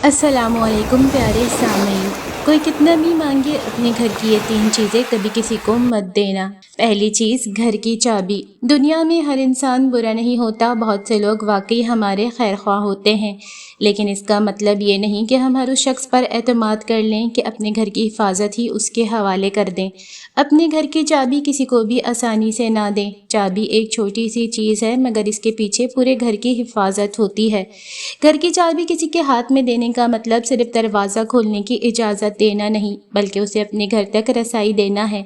अस्सलाम वालेकुम प्यारे सामीन। कोई कितना भी मांगे अपने घर की ये 3 चीज़ें कभी किसी को मत देना। पहली चीज़, घर की चाबी। दुनिया में हर इंसान बुरा नहीं होता, बहुत से लोग वाकई हमारे खैरख्वाह होते हैं, लेकिन इसका मतलब ये नहीं कि हम हर उस शख्स पर एतमाद कर लें कि अपने घर की हिफाजत ही उसके हवाले कर दें। अपने घर की चाबी किसी को भी आसानी से ना दें। चाबी एक छोटी सी चीज़ है, मगर इसके पीछे पूरे घर की हिफाजत होती है। घर की चाबी किसी के हाथ में देने का मतलब सिर्फ दरवाज़ा खोलने की इजाज़त देना नहीं, बल्कि उसे अपने घर तक रसाई देना है।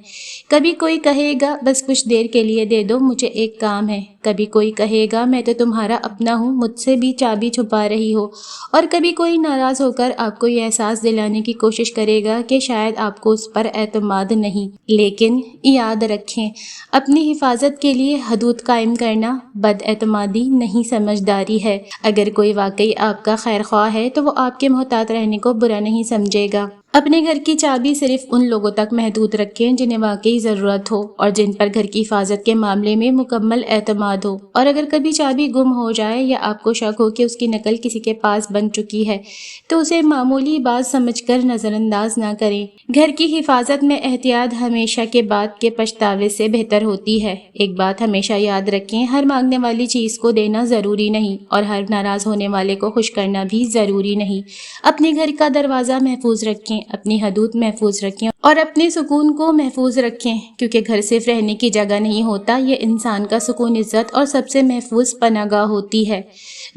कभी कोई कहेगा बस कुछ देर के लिए दे दो, मुझे एक काम है। कभी कोई कहेगा मैं तो तुम्हारा अपना हूँ, मुझसे भी चाबी छुपा रही हो। और कभी कोई नाराज़ होकर आपको ये एहसास दिलाने की कोशिश करेगा कि शायद आपको उस पर एतमाद नहीं। लेकिन याद रखें, अपनी हिफाजत के लिए हदूद कायम करना बदएतमादी नहीं, समझदारी है। अगर कोई वाकई आपका खैरख्वाह है तो वो आपके मोहतात रहने को बुरा नहीं समझेगा। अपने घर की चाबी सिर्फ उन लोगों तक महदूद रखें जिन्हें वाकई ज़रूरत हो और जिन पर घर की हिफाजत के मामले में मुकम्मल एतमाद हो। और अगर कभी चाबी गुम हो जाए या आपको शक हो कि उसकी नकल किसी के पास बन चुकी है, तो उसे मामूली बात समझकर नज़रअंदाज ना करें। घर की हिफाजत में एहतियात हमेशा के बाद के पछतावे से बेहतर होती है। एक बात हमेशा याद रखें, हर मांगने वाली चीज़ को देना ज़रूरी नहीं और हर नाराज़ होने वाले को खुश करना भी ज़रूरी नहीं। अपने घर का दरवाज़ा महफूज रखें, अपनी हदूद महफूज रखें और अपने सुकून को महफूज रखें, क्योंकि घर सिर्फ रहने की जगह नहीं होता, ये इंसान का सुकून, इज्जत और सबसे महफूज पनाहगाह होती है।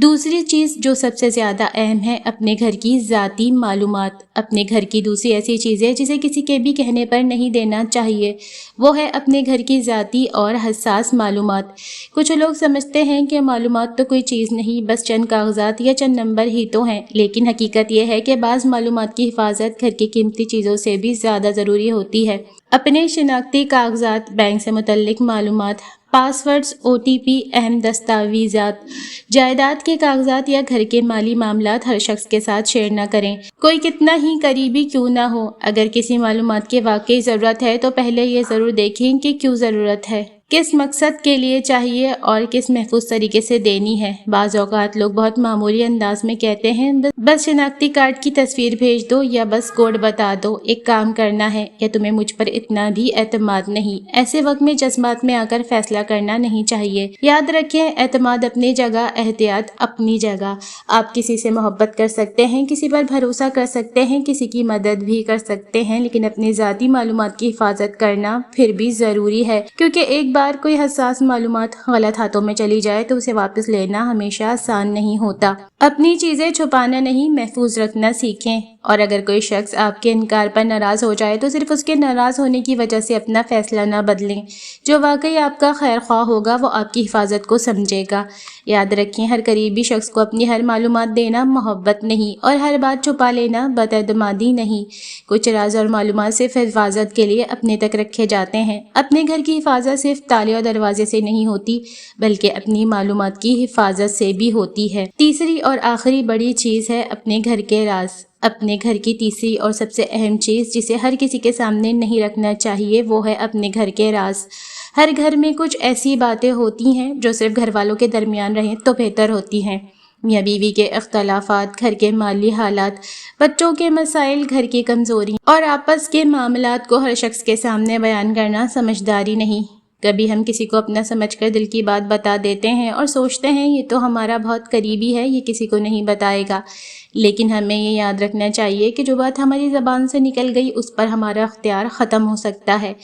दूसरी चीज़ जो सबसे ज़्यादा अहम है, अपने घर की ज़ाती मालूमात। अपने घर की दूसरी ऐसी चीज़ें जिसे किसी के भी कहने पर नहीं देना चाहिए, वो है अपने घर की ज़ाती और हसास मालूमात। कुछ लोग समझते हैं कि मालूमात तो कोई चीज़ नहीं, बस चंद कागजात या चंद नंबर ही तो हैं, लेकिन हकीकत यह है कि बाज़ मालूमात की हिफाजत घर की कीमती चीज़ों से भी ज़्यादा ज़रूरी होती है। अपने शिनाख्ती कागजात, बैंक से मुतल्लिक मालूमात, पासवर्ड्स, OTP, अहम दस्तावेज़ात, जायदाद के कागजात या घर के माली मामलात हर शख्स के साथ शेयर न करें, कोई कितना ही करीबी क्यों ना हो। अगर किसी मालूमात की वाकई ज़रूरत है तो पहले ये ज़रूर देखें कि क्यों ज़रूरत है, किस मकसद के लिए चाहिए और किस महफूज तरीके से देनी है। बाज़ औक़ात लोग बहुत मामूली अंदाज में कहते हैं बस शिनाख्ती कार्ड की तस्वीर भेज दो या बस कोड बता दो, एक काम करना है या तुम्हें मुझ पर इतना भी एतमाद नहीं। ऐसे वक्त में जज्बात में आकर फैसला करना नहीं चाहिए। याद रखें, एतमाद अपनी जगह, एहतियात अपनी जगह। आप किसी से मोहब्बत कर सकते हैं, किसी पर भरोसा कर सकते हैं, किसी की मदद भी कर सकते हैं, लेकिन अपनी ज़ाती मालूमात की हिफाजत करना फिर भी ज़रूरी है, क्योंकि एक बार कोई हसास मालूमात गलत हाथों में चली जाए तो उसे वापस लेना हमेशा आसान नहीं होता। अपनी चीज़ें छुपाना नहीं, महफूज रखना सीखें। और अगर कोई शख्स आपके इनकार पर नाराज़ हो जाए तो सिर्फ उसके नाराज़ होने की वजह से अपना फैसला ना बदलें। जो वाकई आपका खैरख्वाह होगा वो आपकी हिफाजत को समझेगा। याद रखें, हर करीबी शख्स को अपनी हर मालूमात देना मोहब्बत नहीं और हर बात छुपा लेना बदअदमादी नहीं। कुछ राज और मालूमात सिर्फ हिफाजत के लिए अपने तक रखे जाते हैं। अपने घर की हिफाजत सिर्फ ताले और दरवाजे से नहीं होती, बल्कि अपनी मालूमात की हिफाजत से भी होती है। तीसरी और आखिरी बड़ी चीज़ है अपने घर के राज। अपने घर की तीसरी और सबसे अहम चीज़ जिसे हर किसी के सामने नहीं रखना चाहिए, वो है अपने घर के राज। हर घर में कुछ ऐसी बातें होती हैं जो सिर्फ घर वालों के दरमियान रहें तो बेहतर होती हैं। मियाँ बीवी के इख्तलाफात, घर के माली हालात, बच्चों के मसाइल, घर की कमज़ोरी और आपस के मामलात को हर शख्स के सामने बयान करना समझदारी नहीं। कभी हम किसी को अपना समझकर दिल की बात बता देते हैं और सोचते हैं ये तो हमारा बहुत करीबी है, ये किसी को नहीं बताएगा। लेकिन हमें ये याद रखना चाहिए कि जो बात हमारी ज़बान से निकल गई उस पर हमारा अख्तियार ख़त्म हो सकता है।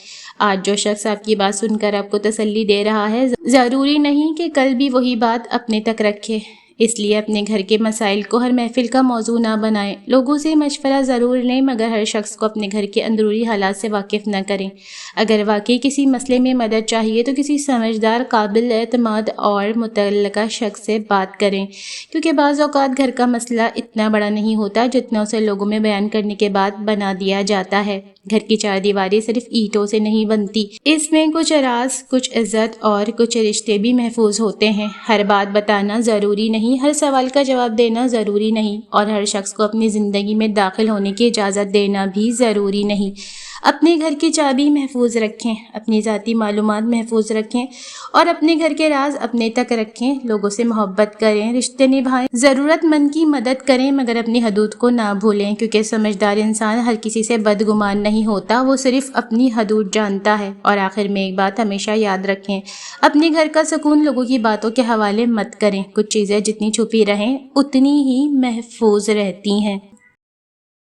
आज जो शख्स आपकी बात सुनकर आपको तसल्ली दे रहा है, ज़रूरी नहीं कि कल भी वही बात अपने तक रखे। इसलिए अपने घर के मसाइल को हर महफिल का मौजू ना बनाएं। लोगों से मशवरा ज़रूर लें, मगर हर शख्स को अपने घर के अंदरूनी हालात से वाकिफ़ न करें। अगर वाकई किसी मसले में मदद चाहिए तो किसी समझदार, काबिल एतमाद और मुतल्लका शख्स से बात करें, क्योंकि बाज़ औक़ात घर का मसला इतना बड़ा नहीं होता जितना उसे लोगों में बयान करने के बाद बना दिया जाता है। घर की चार दीवारें सिर्फ ईंटों से नहीं बनती, इसमें कुछ राज, कुछ इज्जत और कुछ रिश्ते भी महफूज होते हैं। हर बात बताना ज़रूरी नहीं, हर सवाल का जवाब देना ज़रूरी नहीं और हर शख्स को अपनी ज़िंदगी में दाखिल होने की इजाज़त देना भी ज़रूरी नहीं। اپنے گھر کی چابی محفوظ رکھیں، اپنی ذاتی معلومات محفوظ رکھیں اور اپنے گھر کے راز اپنے تک رکھیں۔ لوگوں سے محبت کریں، رشتے نبھائیں، ضرورت مند کی مدد کریں، مگر اپنی حدود کو نہ بھولیں، کیونکہ سمجھدار انسان ہر کسی سے بدگمان نہیں ہوتا، وہ صرف اپنی حدود جانتا ہے۔ اور آخر میں ایک بات ہمیشہ یاد رکھیں، اپنے گھر کا سکون لوگوں کی باتوں کے حوالے مت کریں۔ کچھ چیزیں جتنی چھپی رہیں اتنی ہی محفوظ رہتی ہیں۔